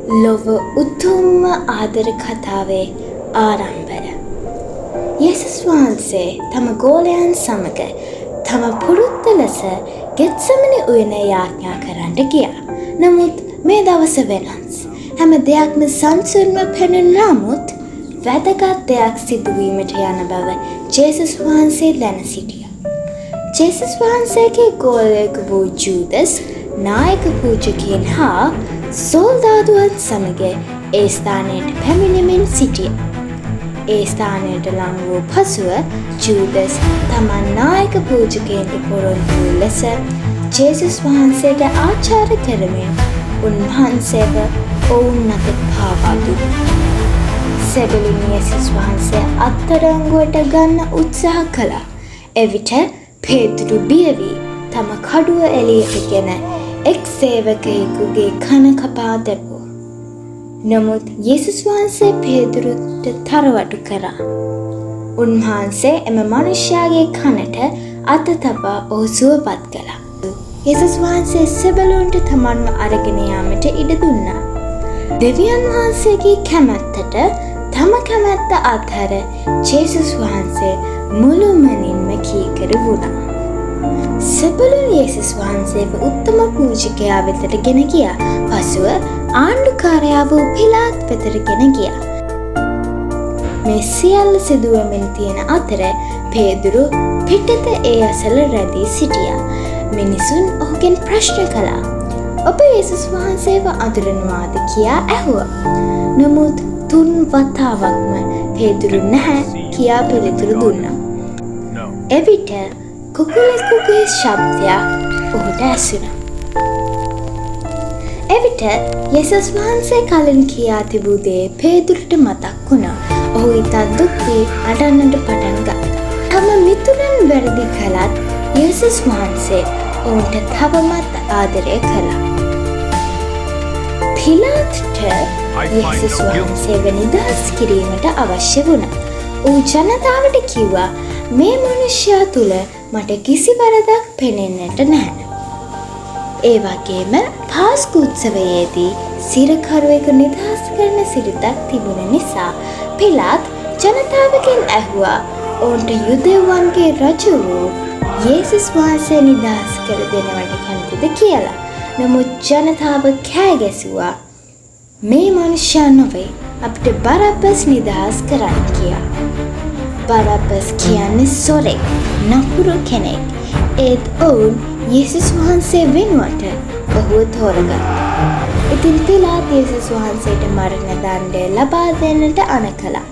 ලොව උතුම්ම ආදර කතාවේ ආරම්භය. යේසුස් වහන්සේ තම ගෝලයන් සමග තම පුරුද්ද ලෙස ගෙත්සමනි උයනේ යාඥා කරන්න ගියා. නමුත් මේ දවස වෙනස්. හැම දෙයක්ම සංසුන්ව පෙනුන නමුත් වැදගත් දෙයක් සිදුවීමට යන බව ජේසුස් වහන්සේ දැන සිටියා. ජේසුස් වහන්සේගේ ගෝලයෙකු වූ ජූදස් නායක පූජකයන් හා සොල්දාදුවන් සමග ඒ ස්ථානයට පැමිණෙමින් සිටියා. ඒ ස්ථානයට ලං වූ පසුව ජූදස් තමන් නායක පූජකයන්ට පොරොන්දු වූ ලෙස ජේසුස් වහන්සේට ආචාර කරමින් උන්වහන්සේව ඔවුන් මත පාවා දුන්නා. සෙබළුන් යේසුස් වහන්සේ අත්අඩංගුවට ගන්න උත්සාහ කළා. එවිට පේතුරු බිය වී තම කඩුව එළියටගෙන එක් සේවකයෙකුගේ කන කපා දැමුවා. නමුත් යේසුස් වහන්සේ පේතුරුට තරවටු කරා. උන්වහන්සේ එම මනුෂ්‍යයාගේ කනට අත තබා ඔහු සුවපත් කළා. යේසුස් වහන්සේ සෙබළුන්ට තමන්ව අරගෙන යාමට ඉඩ දුන්නා. දෙවියන් වහන්සේගේ කැමැත්තට තම කැමැත්ත අත්හැර ජේසුස් වහන්සේ මුළුමනින්ම කීකරු වුණා. සෙබළුන් යේසුස් වහන්සේව උත්තම පූජකයා වෙතට ගෙන ගියා. පසුව ආණ්ඩුකාරයා වූ පිලාත් වෙතට ගෙන ගියා. මේ සියල්ල සිදුවමින් තියෙන අතර පේදුරු පිටත ඒ අසල රැඳී සිටියා. මිනිසුන් ඔහුගෙන් ප්‍රශ්න කළා. ඔබ යේසුස් වහන්සේව අඳුරනවාද කියා ඇහුවා. නමුත් 3 වතාවක්ම පේදුරු නැහැ කියා පිළිතුරු දුන්නා. එවිට කුකුලෙකුගේ ශබ්දයක් ඔහුට ඇසුණා. එවිට යේසුස් වහන්සේ කලින් කියා තිබූ දේ පේදුරුට මතක් වුණා. ඔහු ඉතා දුක් වී අඬන්නට පටන් ගත්තා. තම මිතුරන් වැරදි කළත් යේසුස් වහන්සේ ඔවුන්ට තවමත් ආදරය කළා. පිලාත්ට යේසුස් වහන්සේව නිදහස් කිරීමට අවශ්‍ය වුණා. ඌ ජනතාවට කිව්වා මේ මනුෂ්‍යයා තුළ මට කිසි වරදක් පෙනෙන්නට නැහැ. ඒ වගේම පාස්කු උත්සවයේදී සිරකරුවෙකු නිදහස් කරන සිරිතක් තිබුණ නිසා පිලාත් ජනතාවගෙන් ඇහුවා ඔවුන්ට යුදෙව්වන්ගේ රජු වූ යේසුස් වහන්සේ නිදහස් කර දෙනවට කැමතිද කියලා. නමුත් ජනතාව කෑ ගැසුවා මේ මනුෂ්‍යයා නොවේ අපිට බරබ්බස් නිදහස් කරන්න කියා. බරබ්බස් කියන්නේ සොරෙක්, නපුරු කෙනෙක්. ඒත් ඔවුන් යේසුස් වහන්සේ වෙනුවට ඔහුව තෝරගත්තා. ඉතින් පිලාත් යේසුස් වහන්සේට මරණ දණ්ඩය ලබා දෙන්නට අණ කළා.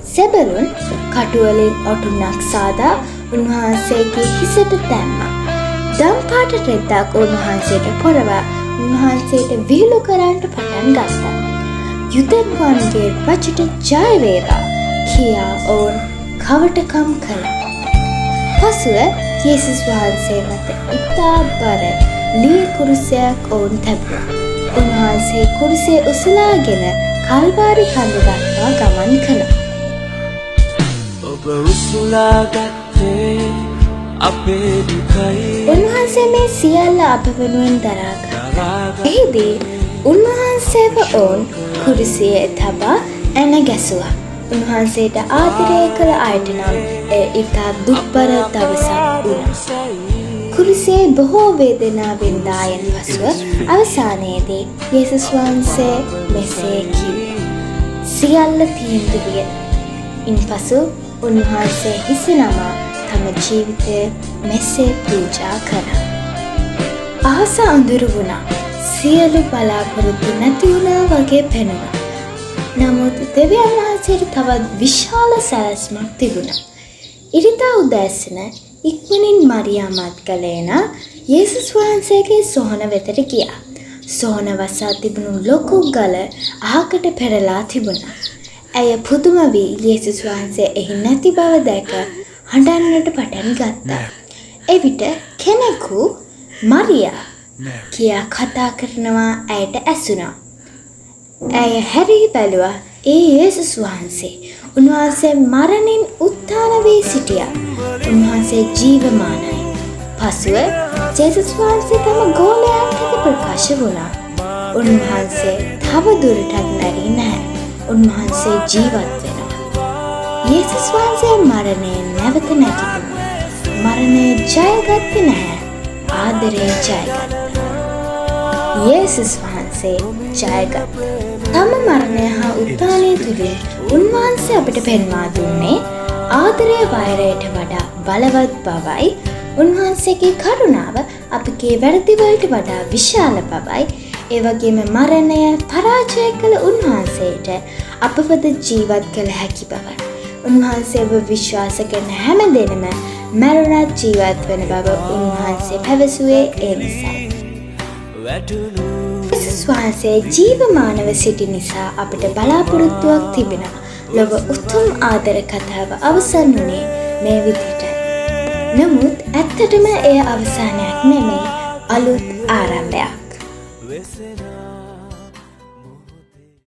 සෙබළුන් කටුවලින් ඔටුනක් සාදා උන්වහන්සේගේ හිසට දැම්මා. දම්පාට රෙද්දක් උන්වහන්සේට පොරවා උන්වහන්සේට විහිළු කරන්නට පටන් ගත්තා. යුදෙව්වන්ගේ රජුට ජය වේවා කියා ඔවුන් කවටකම් කළා. පසුව යේසුස් වහන්සේ මත ඉතා බර ලී කුරුසයක් ඔවුන් තැබුවා. උන්වහන්සේ කුරුසය උසලාගෙන කල්වාරි කඳු දක්වා ගමන් කළා. ඔබ උසලාගත්තේ අපේ දුකයි. උන්වහන්සේ මේ සියල්ල අප වෙනුවෙන් දරාගත්තා. එහිදී උන්වහන්සේව ඔවුන් කුරුසියේ තබා ඇන ගැසුවා. උන්වහන්සේට ආදරය කළ අයට නම් ඉතා දුක්බර දවසක් වුණා. කුරුසියේ බොහෝ වේදනාවෙන් දායන් පසුව අවසානයේදී යේසුස් වහන්සේ මෙසේ කිව්වා. සියල්ල තීන්දු විය. ඉන්පසු උන්වහන්සේ හිස නමා තම ජීවිතය මෙසේ පූජා කළා. අහස අඳුරු වුණා. සියලු බලාපොරොත්තු නැති වුණා වගේ පෙනුණා. නමුත් දෙවියන් වහන්සේට තවත් විශාල සැලැස්මක් තිබුණා. ඉරිදා උදෑසන ඉක්මනින් මරියා මග්දලේනා යේසුස් වහන්සේගේ සොහන වෙතට ගියා. සොහන වසා තිබුණු ලොකු ගල අහකට පෙරලා තිබුණා. ඇය පුදුම වී යේසුස් වහන්සේ එහි නැති බව දැක හඬන්නට පටන් ගත්තා. එවිට කෙනෙකු මරියා කියා කතා කරනවා ඇයට ඇසුණා. ඇය හැරී බැලුවා ඒ යේසුස් වහන්සේ. උන්වහන්සේ මරණින් උත්ථාන වී සිටියා. උන්වහන්සේ ජීවමානයි. පසුව ජේසුස් වහන්සේ තම ගෝලයන්ට ප්‍රකාශ වුණා. උන්වහන්සේ තව දුරටත් මැරී නැහැ. උන්වහන්සේ ජීවත් වෙනවා. යේසුස් වහන්සේ මරණයෙන් නැවත නැගිටිනවා. මරණය ජයගත්තේ නැහැ. ආදරේ ජයගත්තා. යේසුස් වහන්සේ ජයගත්තා. තම මරණය හා උත්ථානය තුළින් උන්වහන්සේ අපට පෙන්වා දුන්නේ ආදරය වෛරයට වඩා බලවත් බවයි. උන්වහන්සේගේ කරුණාව අපගේ වැරදිවලට වඩා විශාල බවයි. ඒ වගේම මරණය පරාජය කළ උන්වහන්සේට අපවද ජීවත් කළ හැකි බවයි. උන්වහන්සේව විශ්වාස කරන හැම දෙනම මරණත් ජීවත් වන බව උන්වහන්සේ පැවසුවේ ඒ නිසායි. යේසුස් වහන්සේ ජීවමානව සිටි නිසා අපට බලාපොරොත්තුවක් තිබෙනවා. ලොව උතුම් ආදර කතාව අවසන් වුණේ මේ විදිහටයි. නමුත් ඇත්තටම එය අවසානයක් නෙමෙයි, අලුත් ආරම්භයක්.